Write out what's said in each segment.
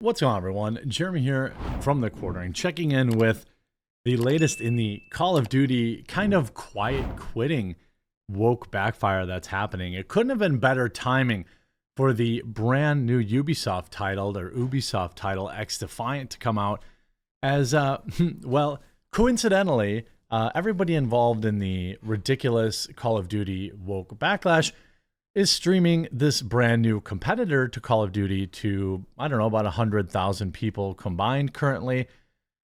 What's going on, everyone? Jeremy here from the Quartering, checking in with the latest in the Call of Duty kind of quiet quitting woke backfire that's happening. It couldn't have been better timing for the brand new Ubisoft title XDefiant to come out as, well, coincidentally, everybody involved in the ridiculous Call of Duty woke backlash is streaming this brand new competitor to Call of Duty to, I don't know, about 100,000 people combined currently.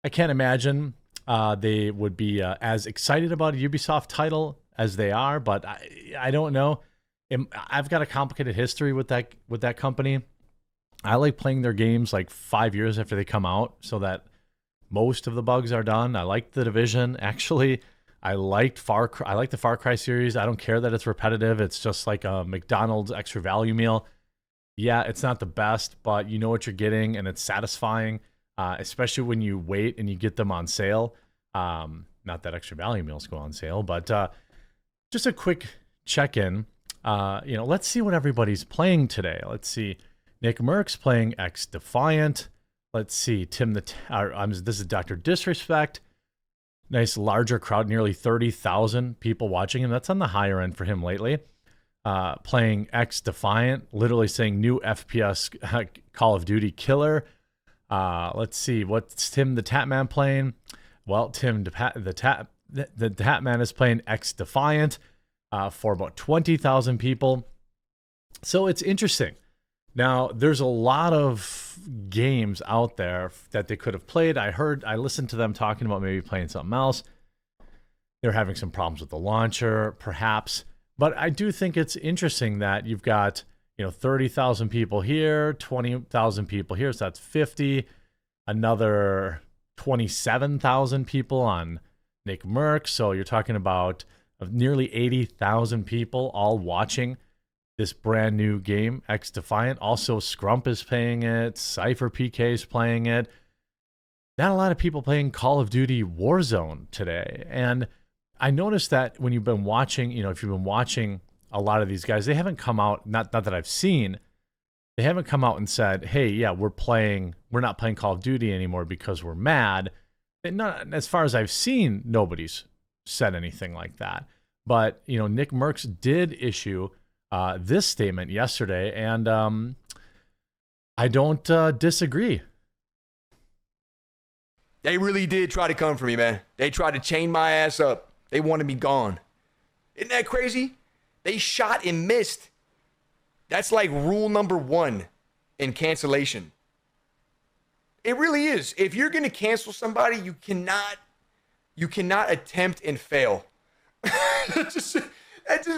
I can't imagine they would be as excited about a Ubisoft title as they are, but I don't know. I've got a complicated history with that company. I like playing their games like 5 years after they come out so that most of the bugs are done. I like The Division, actually. I like the Far Cry series. I don't care that it's repetitive. It's just like a McDonald's extra value meal. Yeah, it's not the best, but you know what you're getting, and it's satisfying, especially when you wait and you get them on sale. Not that extra value meals go on sale, but just a quick check-in. Let's see what everybody's playing today. Let's see. Nickmercs playing XDefiant. Let's see. This is Dr. Disrespect. Nice larger crowd, nearly 30,000 people watching him. That's on the higher end for him lately. Playing XDefiant, literally saying new FPS Call of Duty killer. Let's see, what's TimTheTatMan playing? Well, TimTheTatMan is playing XDefiant for about 20,000 people. So it's interesting. Now, there's a lot of games out there that they could have played. I listened to them talking about maybe playing something else. They're having some problems with the launcher, perhaps. But I do think it's interesting that you've got, 30,000 people here, 20,000 people here, so that's 50. Another 27,000 people on Nickmercs. So you're talking about nearly 80,000 people all watching this brand new game, XDefiant. Also, Scrump is playing it. Cypher PK is playing it. Not a lot of people playing Call of Duty Warzone today. And I noticed that when you've been watching, if you've been watching a lot of these guys, they haven't come out, not that I've seen, they haven't come out and said, hey, yeah, we're not playing Call of Duty anymore because we're mad. And not, as far as I've seen, nobody's said anything like that. But, Nickmercs did issue this statement yesterday, and I don't disagree. They really did try to come for me, man. They tried to chain my ass up. They wanted me gone. Isn't that crazy? They shot and missed. That's like rule number 1 in cancellation. It really is. If you're going to cancel somebody, you cannot attempt and fail. That just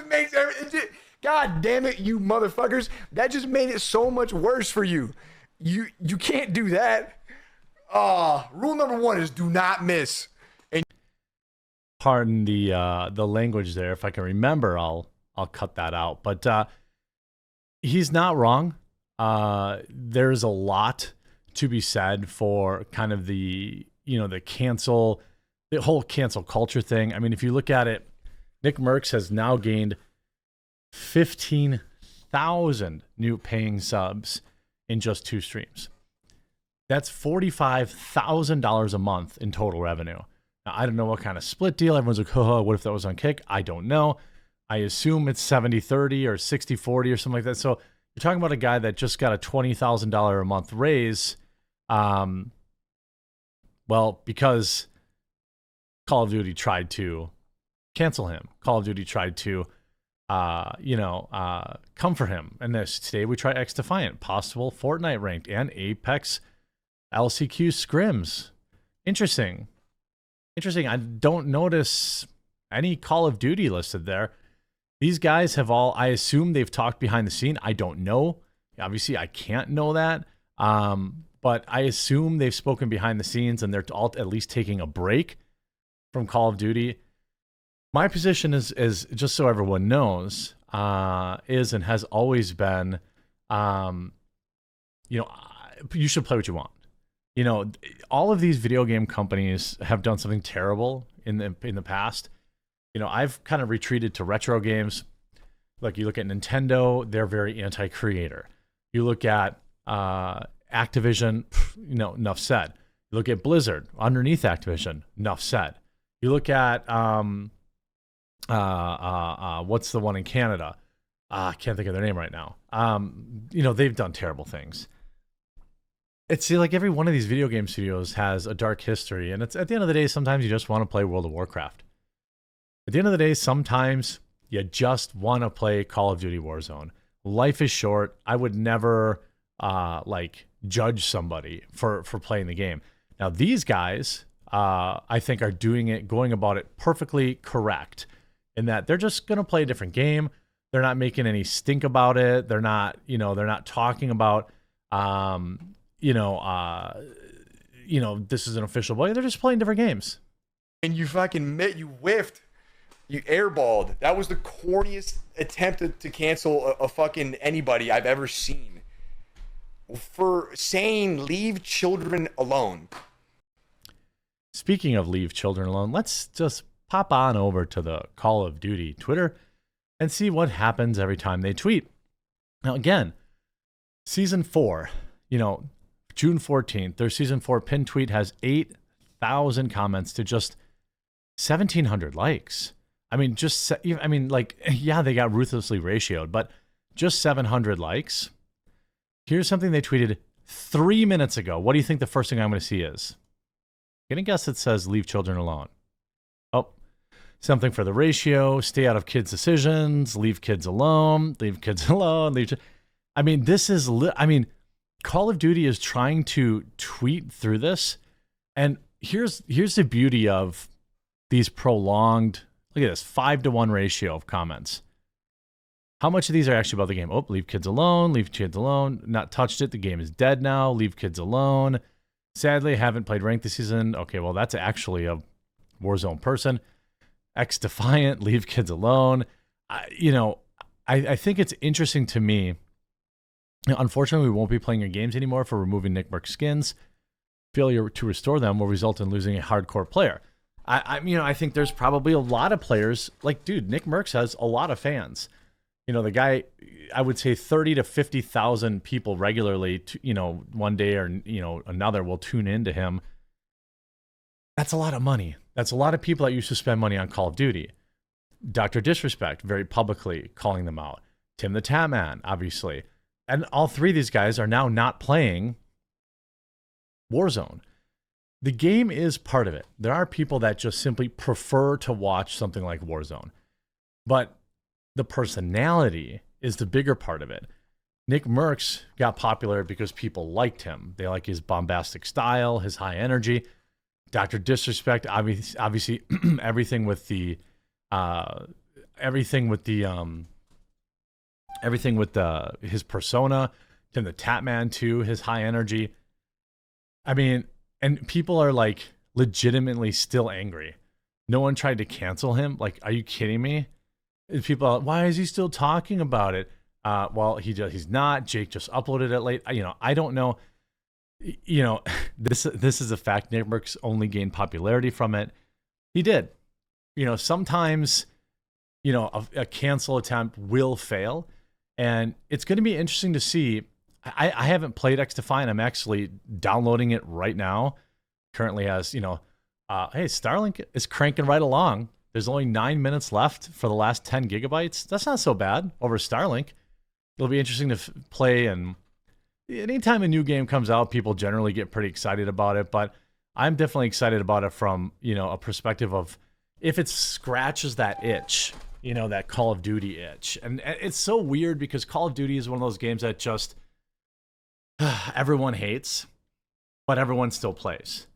makes everything... God damn it, you motherfuckers. That just made it so much worse for you. You can't do that. Rule number 1 is do not miss. And pardon the language there. If I can remember, I'll cut that out. But he's not wrong. There's a lot to be said for kind of the whole cancel culture thing. I mean, if you look at it, Nickmercs has now gained 15,000 new paying subs in just 2 streams. That's $45,000 a month in total revenue. Now, I don't know what kind of split deal. Everyone's like, what if that was on Kick? I don't know. I assume it's 70-30 or 60-40 or something like that. So you're talking about a guy that just got a $20,000 a month raise. Well, because Call of Duty tried to cancel him. Call of Duty tried to come for him. And today we try XDefiant, possible Fortnite ranked, and Apex LCQ scrims. Interesting. I don't notice any Call of Duty listed there. These guys have I assume they've talked behind the scene. I don't know. Obviously, I can't know that. But I assume they've spoken behind the scenes and they're all at least taking a break from Call of Duty. My position is just so everyone knows, is and has always been, you should play what you want. All of these video game companies have done something terrible in the past. I've kind of retreated to retro games. Like, you look at Nintendo, they're very anti-creator. You look at Activision, enough said. You look at Blizzard underneath Activision, enough said. You look at what's the one in Canada? I can't think of their name right now. They've done terrible things. It's like every one of these video game studios has a dark history, and it's at the end of the day, sometimes you just want to play World of Warcraft. At the end of the day, sometimes you just want to play Call of Duty Warzone. Life is short. I would never judge somebody for playing the game. Now, these guys, I think, are going about it perfectly correct in that they're just going to play a different game. They're not making any stink about it. They're not talking about, this is an official play. They're just playing different games. And you whiffed. You airballed. That was the corniest attempt to cancel a fucking anybody I've ever seen. For saying leave children alone. Speaking of leave children alone, let's just pop on over to the Call of Duty Twitter and see what happens every time they tweet. Now, again, Season 4, June 14th, their Season 4 pin tweet has 8,000 comments to just 1,700 likes. They got ruthlessly ratioed, but just 700 likes. Here's something they tweeted 3 minutes ago. What do you think the first thing I'm going to see is? I'm going to guess it says leave children alone. Oh, something for the ratio, stay out of kids' decisions, leave kids alone, leave kids alone. Call of Duty is trying to tweet through this. And here's the beauty of these prolonged, look at this, 5-to-1 ratio of comments. How much of these are actually about the game? Oh, leave kids alone, not touched it, the game is dead now, leave kids alone. Sadly, I haven't played ranked this season. Okay, well, that's actually a Warzone person. XDefiant, leave kids alone. I think it's interesting to me. Unfortunately, we won't be playing your games anymore for removing Nickmercs skins. Failure to restore them will result in losing a hardcore player. I think there's probably a lot of players, Nickmercs has a lot of fans. The guy, I would say 30 to 50,000 people regularly, one day or, another will tune into him. That's a lot of money. That's a lot of people that used to spend money on Call of Duty. Dr. Disrespect, very publicly calling them out. TimTheTatMan, obviously. And all three of these guys are now not playing Warzone. The game is part of it. There are people that just simply prefer to watch something like Warzone. But the personality is the bigger part of it. Nickmercs got popular because people liked him. They like his bombastic style, his high energy. Dr. Disrespect, obviously, everything with his persona. TimTheTatMan too, his high energy. And people are legitimately still angry. No one tried to cancel him. Are you kidding me? People are, why is he still talking about it? Well, he's not. Jake just uploaded it late. I don't know. This is a fact. Nickmercs only gained popularity from it. He did. Sometimes, a cancel attempt will fail. And it's going to be interesting to see. I haven't played XDefiant. I'm actually downloading it right now. Currently has, hey, Starlink is cranking right along. There's only 9 minutes left for the last 10 gigabytes. That's not so bad over Starlink. It'll be interesting to play. And anytime a new game comes out, people generally get pretty excited about it. But I'm definitely excited about it from, a perspective of if it scratches that itch, that Call of Duty itch. And it's so weird because Call of Duty is one of those games that just everyone hates, but everyone still plays.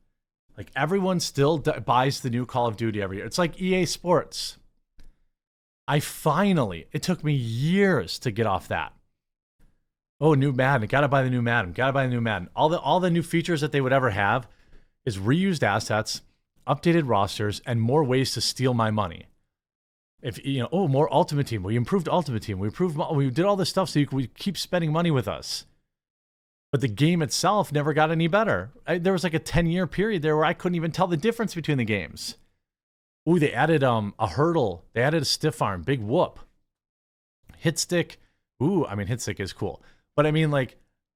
Everyone still buys the new Call of Duty every year. It's like EA Sports. It took me years to get off that. Oh, new Madden. Gotta buy the new Madden. All the new features that they would ever have is reused assets, updated rosters, and more ways to steal my money. If more Ultimate Team. We improved Ultimate Team. We did all this stuff so you could keep spending money with us. But the game itself never got any better. There was a 10-year period there where I couldn't even tell the difference between the games. Ooh, they added a hurdle. They added a stiff arm. Big whoop. Hit stick. Ooh, hit stick is cool. But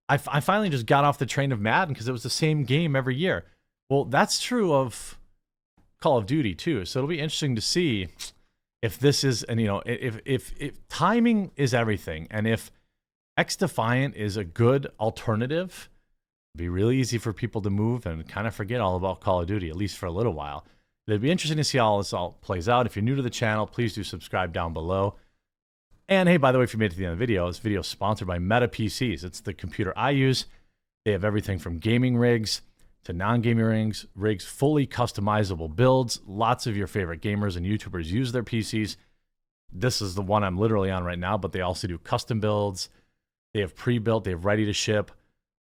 I finally just got off the train of Madden because it was the same game every year. Well, that's true of Call of Duty too. So it'll be interesting to see if this is, and you know, if timing is everything, and if XDefiant is a good alternative, it'd be really easy for people to move and kind of forget all about Call of Duty, at least for a little while. It'd be interesting to see how this all plays out. If you're new to the channel, please do subscribe down below. And hey, by the way, if you made it to the end of the video, this video is sponsored by Meta PCs. It's the computer I use. They have everything from gaming rigs to non-gaming rigs, fully customizable builds. Lots of your favorite gamers and YouTubers use their PCs. This is the one I'm literally on right now, but they also do custom builds. They have pre-built, they have ready to ship.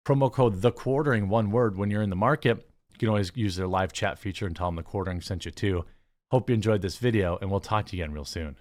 Promo code TheQuartering, one word, when you're in the market. You can always use their live chat feature and tell them The Quartering sent you too. Hope you enjoyed this video, and we'll talk to you again real soon.